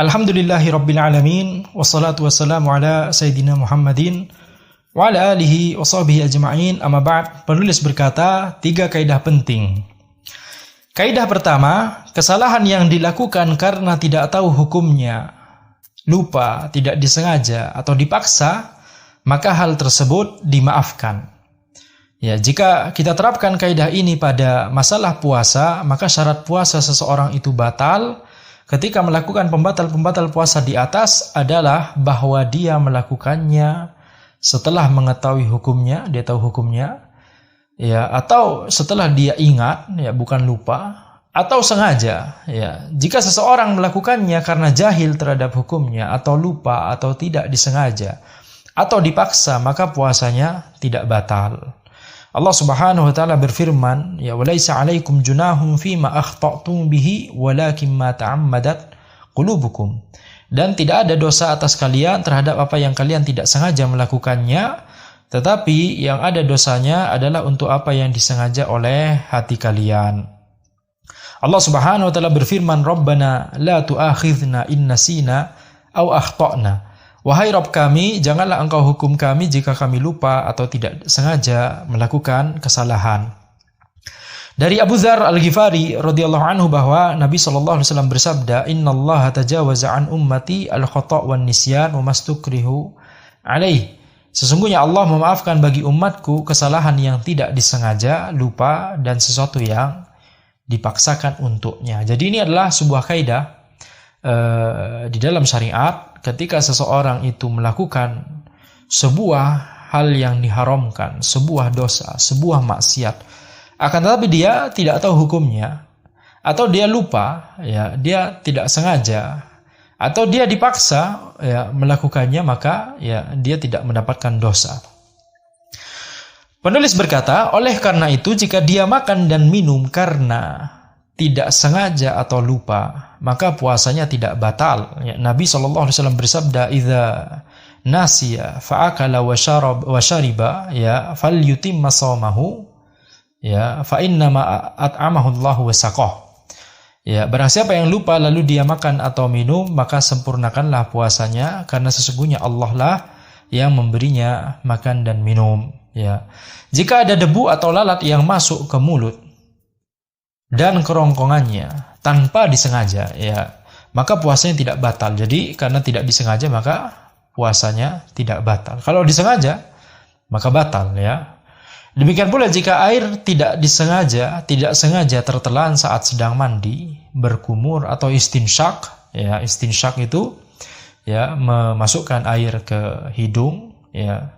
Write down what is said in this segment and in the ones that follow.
Alhamdulillahi Rabbil Alamin, wassalatu wassalamu ala Sayyidina Muhammadin wa ala alihi wa sahbihi ajma'in, amma ba'd. Penulis berkata, 3 kaidah penting. Kaidah pertama, kesalahan yang dilakukan karena tidak tahu hukumnya, lupa, tidak disengaja, atau dipaksa, maka hal tersebut dimaafkan. Ya, jika kita terapkan kaidah ini pada masalah puasa, maka syarat puasa seseorang itu batal ketika melakukan pembatal-pembatal puasa di atas adalah bahwa dia melakukannya setelah mengetahui hukumnya, dia tahu hukumnya, ya, atau setelah dia ingat, ya, bukan lupa, atau sengaja. Ya, jika seseorang melakukannya karena jahil terhadap hukumnya, atau lupa, atau tidak disengaja, atau dipaksa, maka puasanya tidak batal. Allah Subhanahu wa taala berfirman, ya walaisa 'alaikum junahum fima akhta'tum bihi walakin ma ta'ammadat qulubukum. Dan tidak ada dosa atas kalian terhadap apa yang kalian tidak sengaja melakukannya, tetapi yang ada dosanya adalah untuk apa yang disengaja oleh hati kalian. Allah Subhanahu wa taala berfirman, Rabbana la tu'akhidhna in nasina aw akhta'na. Wahai Rabb kami, janganlah engkau hukum kami jika kami lupa atau tidak sengaja melakukan kesalahan. Dari Abu Dzar Al-Ghifari radhiyallahu anhu bahwa Nabi SAW bersabda, Innallaha tajawaza an ummati al-khata' wan nisyan wa mastukrihu alaih. Sesungguhnya Allah memaafkan bagi umatku kesalahan yang tidak disengaja, lupa, dan sesuatu yang dipaksakan untuknya. Jadi ini adalah sebuah kaidah di dalam syariat. Ketika seseorang itu melakukan sebuah hal yang diharamkan, sebuah dosa, sebuah maksiat, akan tetapi dia tidak tahu hukumnya, atau dia lupa, ya, dia tidak sengaja, atau dia dipaksa, ya, melakukannya, maka, ya, dia tidak mendapatkan dosa. Penulis berkata, oleh karena itu jika dia makan dan minum karena tidak sengaja atau lupa, maka puasanya tidak batal. Ya, Nabi SAW bersabda, "Idza nasiya fa'akala wa syariba, ya, falyutimma shaumahu, ya, fa innama at'amahu Allahu wa saqah." Ya, barang siapa yang lupa lalu dia makan atau minum, maka sempurnakanlah puasanya, karena sesungguhnya Allah lah yang memberinya makan dan minum. Ya. Jika ada debu atau lalat yang masuk ke mulut dan kerongkongannya tanpa disengaja, ya, maka puasanya tidak batal. Jadi karena tidak disengaja maka puasanya tidak batal. Kalau disengaja maka batal, ya. Demikian pula jika air tidak sengaja tertelan saat sedang mandi, berkumur, atau istinsyak, ya, istinsyak itu, ya, memasukkan air ke hidung, ya,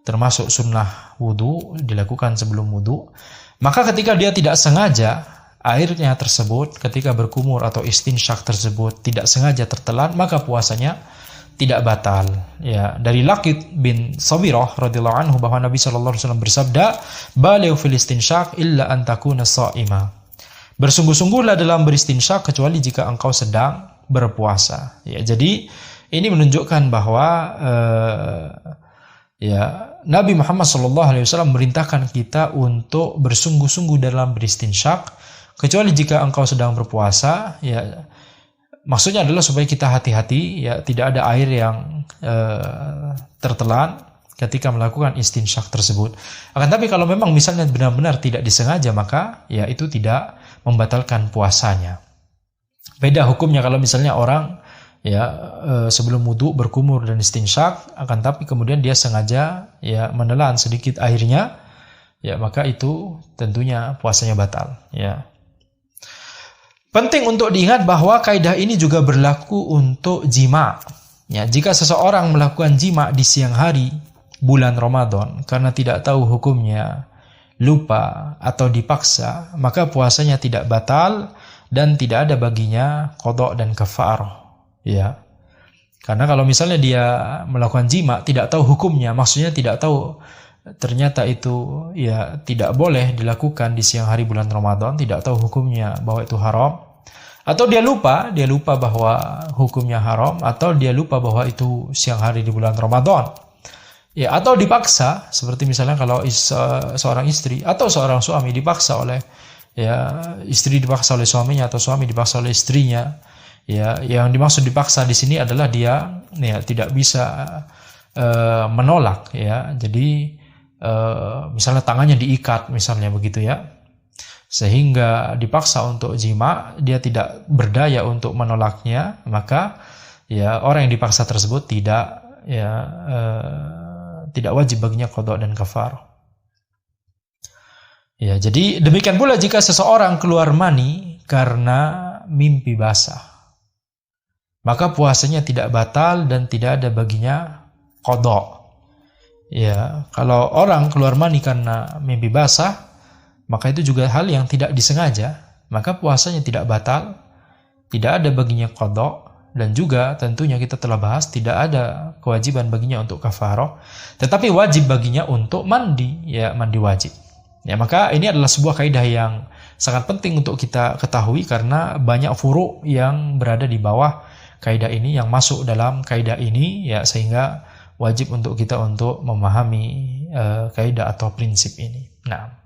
termasuk sunnah wudu, dilakukan sebelum wudu. Maka ketika dia tidak sengaja, airnya tersebut ketika berkumur atau istinsyak tersebut tidak sengaja tertelan, maka puasanya tidak batal. Ya, dari Laqit bin Sabirah radhiyallahu anhu bahwa Nabi SAW bersabda, "Baligh fil istinsyak illa an takuna sha'ima." Bersungguh-sungguhlah dalam beristinsyak kecuali jika engkau sedang berpuasa. Ya, jadi ini menunjukkan bahwa ya, Nabi Muhammad SAW memerintahkan kita untuk bersungguh-sungguh dalam beristinsyak, kecuali jika engkau sedang berpuasa, ya, maksudnya adalah supaya kita hati-hati, ya, tidak ada air yang tertelan ketika melakukan istinsyak tersebut. Akan tapi kalau memang misalnya benar-benar tidak disengaja, maka, ya, itu tidak membatalkan puasanya. Beda hukumnya kalau misalnya orang, ya, sebelum wudu berkumur dan istinsyak, akan tapi kemudian dia sengaja, ya, menelan sedikit airnya, ya, maka itu tentunya puasanya batal, ya. Penting untuk diingat bahwa kaidah ini juga berlaku untuk jima. Ya, jika seseorang melakukan jima di siang hari bulan Ramadan karena tidak tahu hukumnya, lupa, atau dipaksa, maka puasanya tidak batal dan tidak ada baginya qada dan kafarah. Ya. Karena kalau misalnya dia melakukan jima tidak tahu hukumnya, maksudnya tidak tahu ternyata itu, ya, tidak boleh dilakukan di siang hari bulan Ramadan, tidak tahu hukumnya bahwa itu haram, atau dia lupa bahwa hukumnya haram, atau dia lupa bahwa itu siang hari di bulan Ramadan, ya, atau dipaksa, seperti misalnya kalau seorang istri atau seorang suami dipaksa oleh, ya, istri dipaksa oleh suaminya atau suami dipaksa oleh istrinya, Ya, yang dimaksud dipaksa di sini adalah dia ya tidak bisa menolak ya. Jadi misalnya tangannya diikat misalnya begitu ya. Sehingga dipaksa untuk jima, dia tidak berdaya untuk menolaknya, maka ya orang yang dipaksa tersebut tidak wajib baginya qada dan kafarah. Ya, jadi demikian pula jika seseorang keluar mani karena mimpi basah, maka puasanya tidak batal dan tidak ada baginya qada. Ya, kalau orang keluar mani karena mimpi basah, maka itu juga hal yang tidak disengaja, maka puasanya tidak batal, tidak ada baginya qada, dan juga tentunya kita telah bahas tidak ada kewajiban baginya untuk kafarah, tetapi wajib baginya untuk mandi, ya mandi wajib. Ya, maka ini adalah sebuah kaidah yang sangat penting untuk kita ketahui karena banyak furu' yang berada di bawah kaidah ini, yang masuk dalam kaidah ini, ya sehingga wajib untuk kita untuk memahami kaidah atau prinsip ini. Nah,